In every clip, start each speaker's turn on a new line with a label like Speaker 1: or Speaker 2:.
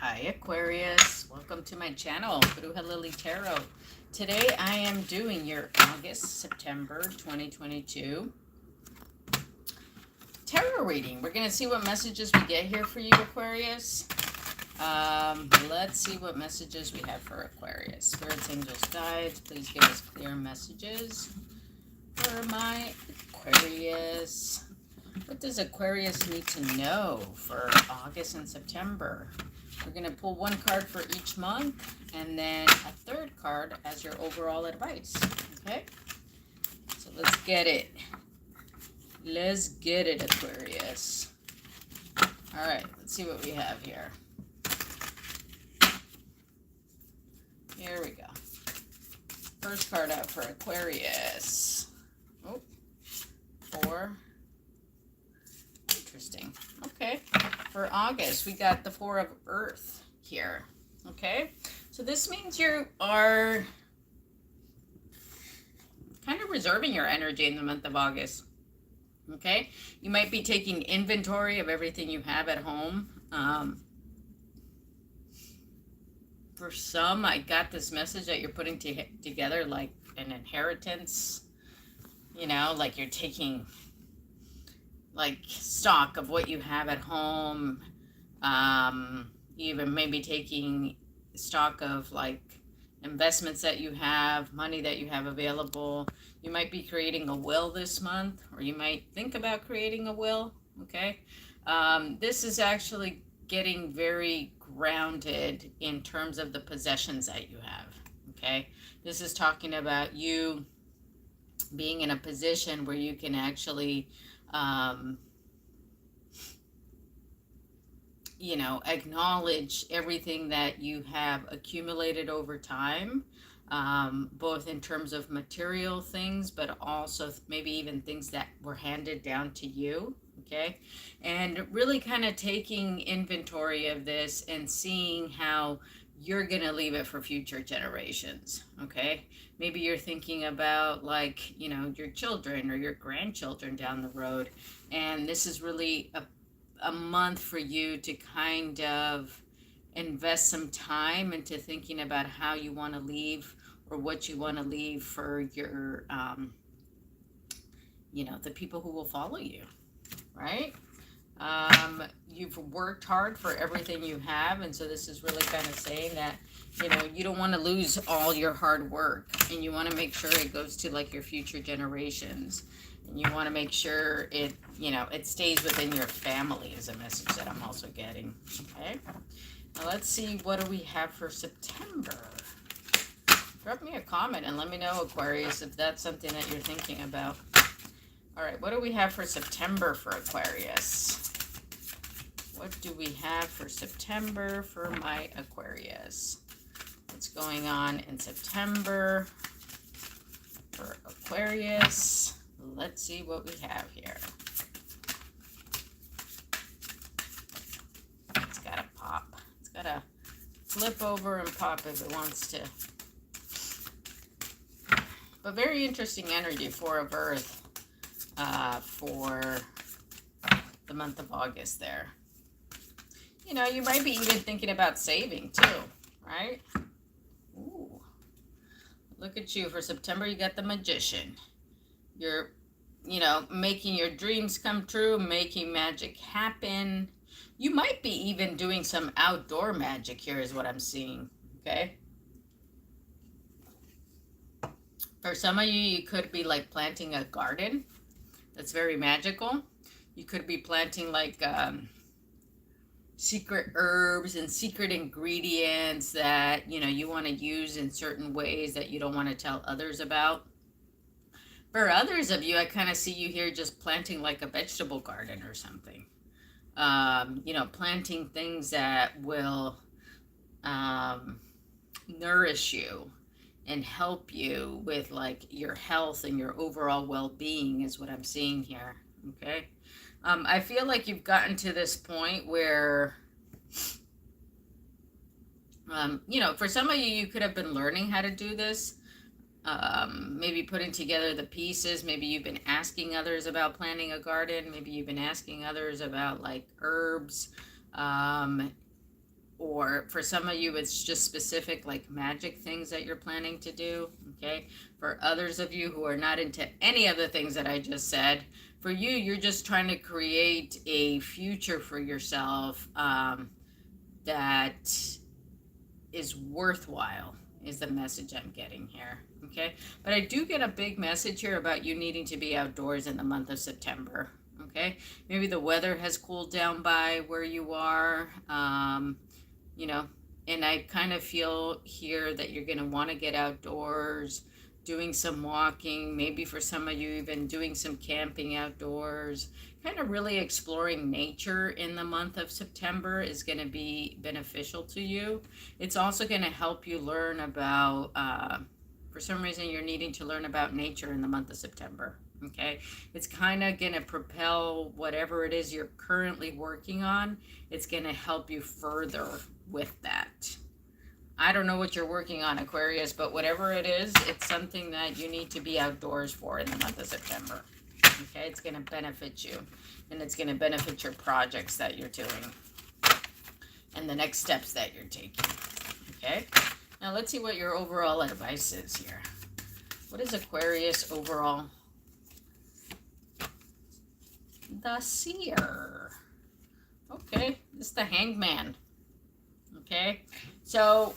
Speaker 1: Hi Aquarius, welcome to my channel, Bruja Lily Tarot. Today I am doing your August-September 2022 tarot reading. We're going to see what messages we get here for you, Aquarius. Let's see what messages we have for Aquarius. Spirits, angels, guides, please give us clear messages for my Aquarius. What does Aquarius need to know for August and September? We're going to pull one card for each month and then a third card as your overall advice. Okay? So let's get it. Let's get it, Aquarius. All right, let's see what we have here. Here we go. First card out for Aquarius. Oh, 4. Interesting. Okay. For August, we got the 4 of Earth here. Okay. So this means you are kind of reserving your energy in the month of August. Okay. You might be taking inventory of everything you have at home. For some, I got this message that you're putting together like an inheritance. You know, like you're taking like stock of what you have at home, even maybe taking stock of like investments that you have, money that you have available. You might be creating a will this month, or you might think about creating a will. Okay. This is actually getting very grounded in terms of the possessions that you have. Okay. This is talking about you being in a position where you can actually you know, acknowledge everything that you have accumulated over time, both in terms of material things, but also maybe even things that were handed down to you. Okay. And really kind of taking inventory of this and seeing how you're going to leave it for future generations. Okay. Maybe you're thinking about like, you know, your children or your grandchildren down the road. And this is really a month for you to kind of invest some time into thinking about how you want to leave or what you want to leave for your, you know, the people who will follow you, right? You've worked hard for everything you have, and so this is really kind of saying that, you know, you don't want to lose all your hard work, and you want to make sure it goes to like your future generations, and you want to make sure it, you know, it stays within your family is a message that I'm also getting. Okay, now let's see, what do we have for September? Drop me a comment and let me know, Aquarius, if that's something that you're thinking about. All right, what do we have for September for Aquarius? What do we have for September for my Aquarius? What's going on in September for Aquarius? Let's see what we have here. It's got to pop. It's got to flip over and pop if it wants to. But very interesting energy, 4 of Earth, for the month of August there. You know, you might be even thinking about saving too, right? Ooh. Look at you. For September, you got the Magician. You're, you know, making your dreams come true, making magic happen. You might be even doing some outdoor magic here is what I'm seeing, okay? For some of you, you could be like planting a garden that's very magical. You could be planting like secret herbs and secret ingredients that, you know, you want to use in certain ways that you don't want to tell others about. For others of you, I kind of see you here just planting like a vegetable garden or something. You know, planting things that will nourish you and help you with like your health and your overall well-being is what I'm seeing here. Okay. I feel like you've gotten to this point where, you know, for some of you, you could have been learning how to do this. Maybe putting together the pieces. Maybe you've been asking others about planting a garden. Maybe you've been asking others about like herbs. or for some of you, it's just specific like magic things that you're planning to do, okay? For others of you who are not into any of the things that I just said, for you, you're just trying to create a future for yourself that is worthwhile, is the message I'm getting here, okay? But I do get a big message here about you needing to be outdoors in the month of September, okay? Maybe the weather has cooled down by where you are, you know, and I kind of feel here that you're going to want to get outdoors, doing some walking, maybe for some of you even doing some camping outdoors, kind of really exploring nature in the month of September is going to be beneficial to you. It's also going to help you learn about, for some reason you're needing to learn about nature in the month of September. Okay, it's kind of going to propel whatever it is you're currently working on. It's going to help you further with that. I don't know what you're working on, Aquarius, but whatever it is, it's something that you need to be outdoors for in the month of September. Okay, it's going to benefit you, and it's going to benefit your projects that you're doing and the next steps that you're taking. Okay, now let's see what your overall advice is here. What is Aquarius overall? The Seer. Okay, this is the Hangman. Okay, so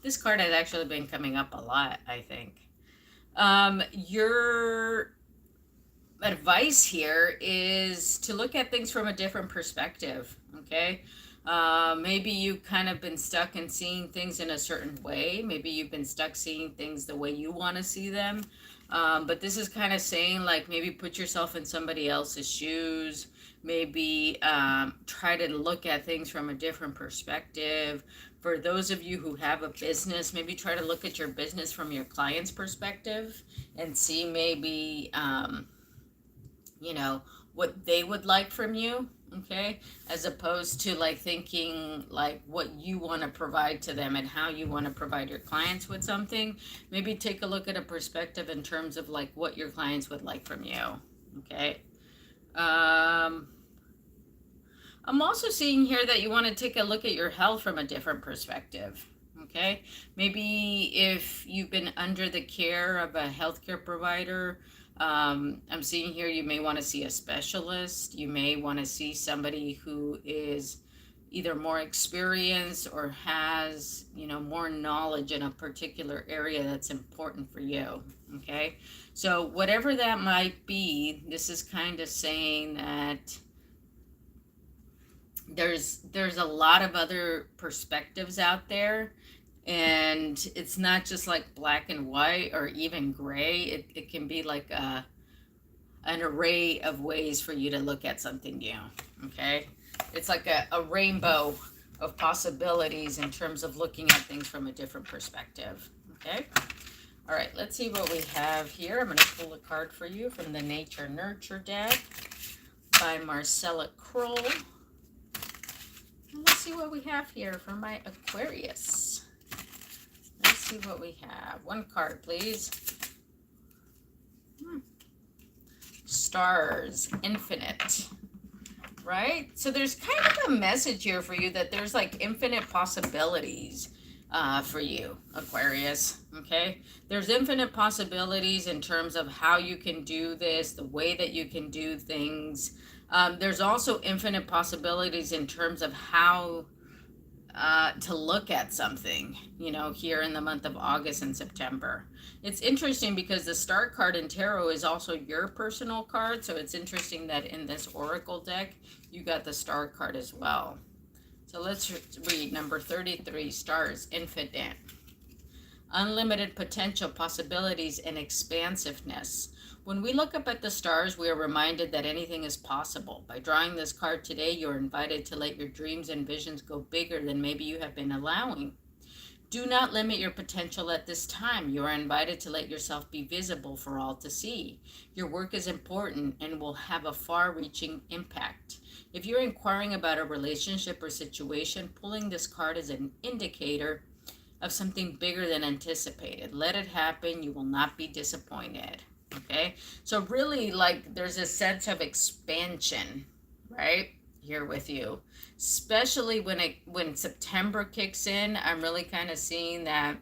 Speaker 1: this card has actually been coming up a lot, I think. Your advice here is to look at things from a different perspective, okay? Maybe you've kind of been stuck in seeing things in a certain way. Maybe you've been stuck seeing things the way you want to see them. But this is kind of saying, like, maybe put yourself in somebody else's shoes. Maybe try to look at things from a different perspective. For those of you who have a business, maybe try to look at your business from your client's perspective and see maybe, you know, what they would like from you, okay? As opposed to like thinking like what you want to provide to them and how you want to provide your clients with something. Maybe take a look at a perspective in terms of like what your clients would like from you, okay? I'm also seeing here that you want to take a look at your health from a different perspective, okay? Maybe if you've been under the care of a healthcare provider, I'm seeing here you may want to see a specialist. You may want to see somebody who is either more experienced or has, you know, more knowledge in a particular area that's important for you, okay? So whatever that might be, this is kind of saying that there's a lot of other perspectives out there, and it's not just like black and white or even gray. It can be like an array of ways for you to look at something new, okay? It's like a rainbow of possibilities in terms of looking at things from a different perspective, okay? All right, let's see what we have here. I'm going to pull a card for you from the Nature Nurture deck by Marcella Kroll. Let's see what we have here for my Aquarius. Let's see what we have. One card, please. Stars, infinite. Right? So there's kind of a message here for you that there's like infinite possibilities for you, Aquarius. Okay? There's infinite possibilities in terms of how you can do this, the way that you can do things. There's also infinite possibilities in terms of how to look at something, you know, here in the month of August and September. It's interesting because the Star card in Tarot is also your personal card, so it's interesting that in this Oracle deck, you got the Star card as well. So let's read number 33, Stars, infinite. Unlimited potential, possibilities, and expansiveness. When we look up at the stars, we are reminded that anything is possible. By drawing this card today, you're invited to let your dreams and visions go bigger than maybe you have been allowing. Do not limit your potential at this time. You are invited to let yourself be visible for all to see. Your work is important and will have a far-reaching impact. If you're inquiring about a relationship or situation, pulling this card is an indicator of something bigger than anticipated. Let it happen. You will not be disappointed. Okay, so really, like, there's a sense of expansion, right, here with you, especially when September kicks in. I'm really kind of seeing that,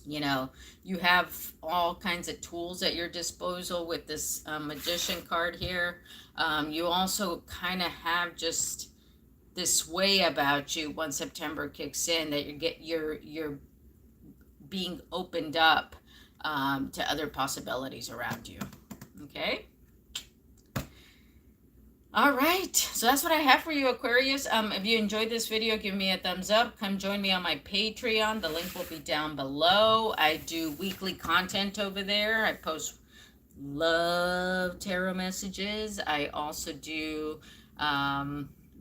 Speaker 1: you know, you have all kinds of tools at your disposal with this magician card here. You also kind of have just this way about you when September kicks in, that you're being opened up to other possibilities around you. Okay. All right, so that's what I have for you, Aquarius. If you enjoyed this video, give me a thumbs up. Come join me on my Patreon. The link will be down below. I do weekly content over there. I post love tarot messages. I also do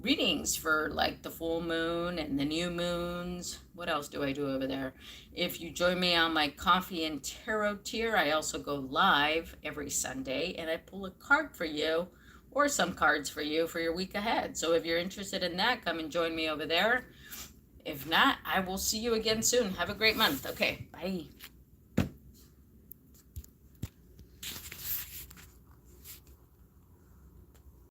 Speaker 1: readings for like the full moon and the new moons. What else do I do over there? If you join me on my coffee and tarot tier, I also go live every Sunday and I pull a card for you, or some cards for you for your week ahead. So if you're interested in that, come and join me over there. If not, I will see you again soon. Have a great month. Okay, bye.